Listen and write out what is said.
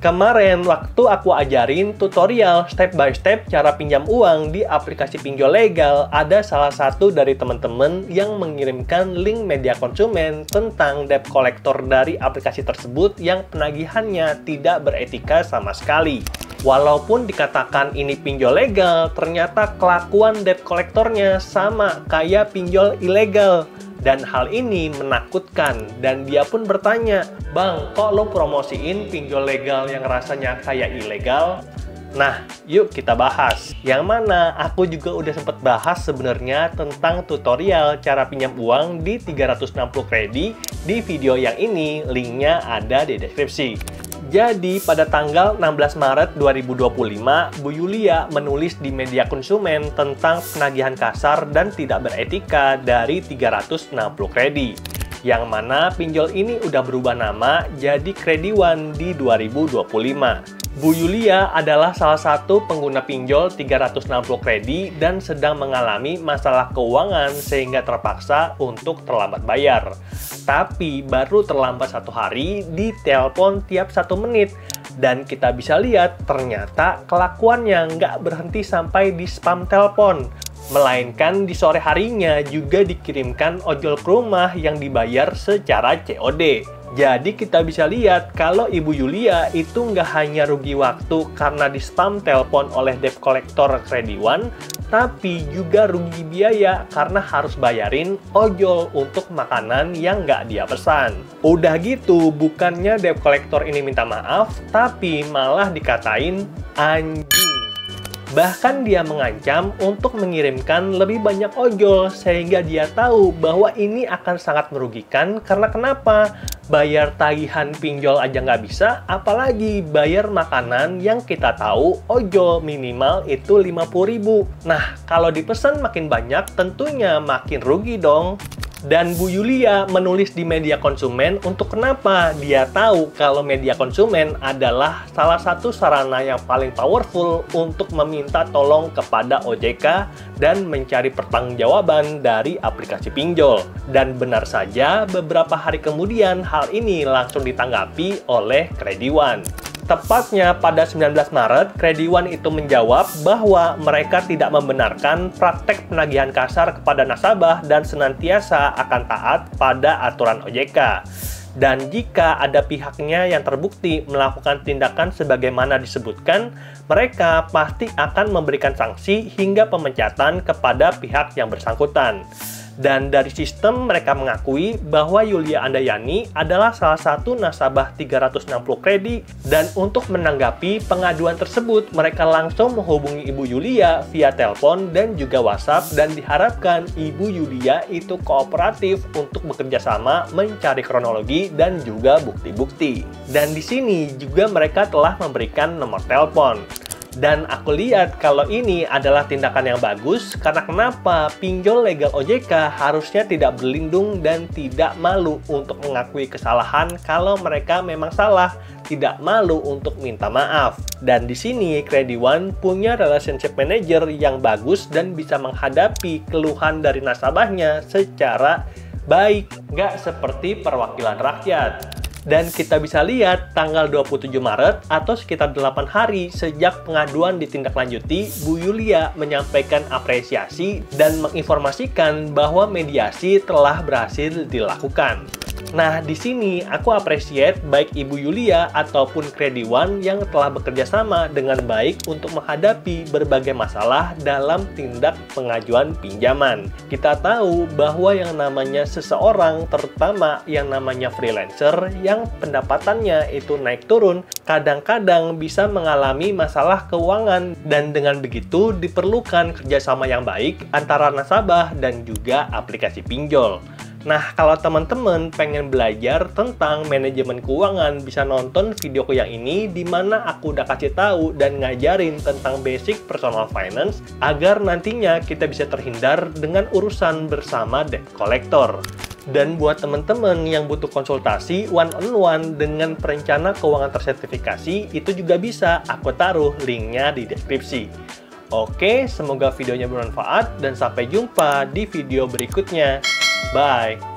Kemarin waktu aku ajarin tutorial step by step cara pinjam uang di aplikasi pinjol legal, ada salah satu dari teman-teman yang mengirimkan link media konsumen tentang debt collector dari aplikasi tersebut yang penagihannya tidak beretika sama sekali. Walaupun dikatakan ini pinjol legal, ternyata kelakuan debt collectornya sama kayak pinjol ilegal. Dan hal ini menakutkan, dan dia pun bertanya, "Bang, kok lo promosiin pinjol legal yang rasanya kayak ilegal?" Nah, yuk kita bahas. Yang mana aku juga udah sempat bahas sebenarnya tentang tutorial cara pinjam uang di 360 kredi di video yang ini, linknya ada di deskripsi. Jadi, pada tanggal 16 Maret 2025, Bu Yulia menulis di media konsumen tentang penagihan kasar dan tidak beretika dari 360 kredi. Yang mana pinjol ini udah berubah nama jadi Krediwan di 2025. Bu Yulia adalah salah satu pengguna pinjol 360 kredi dan sedang mengalami masalah keuangan sehingga terpaksa untuk terlambat bayar. Tapi baru terlambat 1 hari, ditelepon tiap 1 menit. Dan kita bisa lihat ternyata kelakuannya nggak berhenti sampai di spam telepon. Melainkan di sore harinya juga dikirimkan ojol ke rumah yang dibayar secara COD. Jadi kita bisa lihat kalau Ibu Yulia itu nggak hanya rugi waktu karena di spam telepon oleh debt collector Krediwan, tapi juga rugi biaya karena harus bayarin ojol untuk makanan yang nggak dia pesan. Udah gitu, bukannya debt collector ini minta maaf, tapi malah dikatain anjing. Bahkan dia mengancam untuk mengirimkan lebih banyak ojol sehingga dia tahu bahwa ini akan sangat merugikan karena kenapa? Bayar tagihan pinjol aja nggak bisa, apalagi bayar makanan yang kita tahu ojol minimal itu 50.000. Nah, kalau dipesan makin banyak tentunya makin rugi dong. Dan Bu Yulia menulis di media konsumen untuk kenapa dia tahu kalau media konsumen adalah salah satu sarana yang paling powerful untuk meminta tolong kepada OJK dan mencari pertanggungjawaban dari aplikasi pinjol. Dan benar saja, beberapa hari kemudian hal ini langsung ditanggapi oleh Krediwan. Tepatnya pada 19 Maret, Krediwan itu menjawab bahwa mereka tidak membenarkan praktek penagihan kasar kepada nasabah dan senantiasa akan taat pada aturan OJK. Dan jika ada pihaknya yang terbukti melakukan tindakan sebagaimana disebutkan, mereka pasti akan memberikan sanksi hingga pemecatan kepada pihak yang bersangkutan. Dan dari sistem mereka mengakui bahwa Yulia Andayani adalah salah satu nasabah 360 kredi dan untuk menanggapi pengaduan tersebut mereka langsung menghubungi Ibu Yulia via telepon dan juga WhatsApp dan diharapkan Ibu Yulia itu kooperatif untuk bekerja sama mencari kronologi dan juga bukti-bukti. Dan di sini juga mereka telah memberikan nomor telepon. Dan aku lihat kalau ini adalah tindakan yang bagus karena kenapa? Pinjol legal OJK harusnya tidak berlindung dan tidak malu untuk mengakui kesalahan kalau mereka memang salah, tidak malu untuk minta maaf. Dan di sini Krediwan punya relationship manager yang bagus dan bisa menghadapi keluhan dari nasabahnya secara baik, nggak seperti perwakilan rakyat. Dan kita bisa lihat tanggal 27 Maret atau sekitar 8 hari sejak pengaduan ditindaklanjuti, Bu Yulia menyampaikan apresiasi dan menginformasikan bahwa mediasi telah berhasil dilakukan. Nah, di sini aku appreciate baik Ibu Yulia ataupun Krediwan yang telah bekerja sama dengan baik untuk menghadapi berbagai masalah dalam tindak pengajuan pinjaman. Kita tahu bahwa yang namanya seseorang, terutama yang namanya freelancer, yang pendapatannya itu naik turun, kadang-kadang bisa mengalami masalah keuangan dan dengan begitu diperlukan kerjasama yang baik antara nasabah dan juga aplikasi pinjol. Nah, kalau teman-teman pengen belajar tentang manajemen keuangan, bisa nonton videoku yang ini di mana aku udah kasih tahu dan ngajarin tentang basic personal finance agar nantinya kita bisa terhindar dengan urusan bersama debt collector. Dan buat teman-teman yang butuh konsultasi one-on-one dengan perencana keuangan tersertifikasi, itu juga bisa aku taruh linknya di deskripsi. Oke, semoga videonya bermanfaat dan sampai jumpa di video berikutnya. Bye!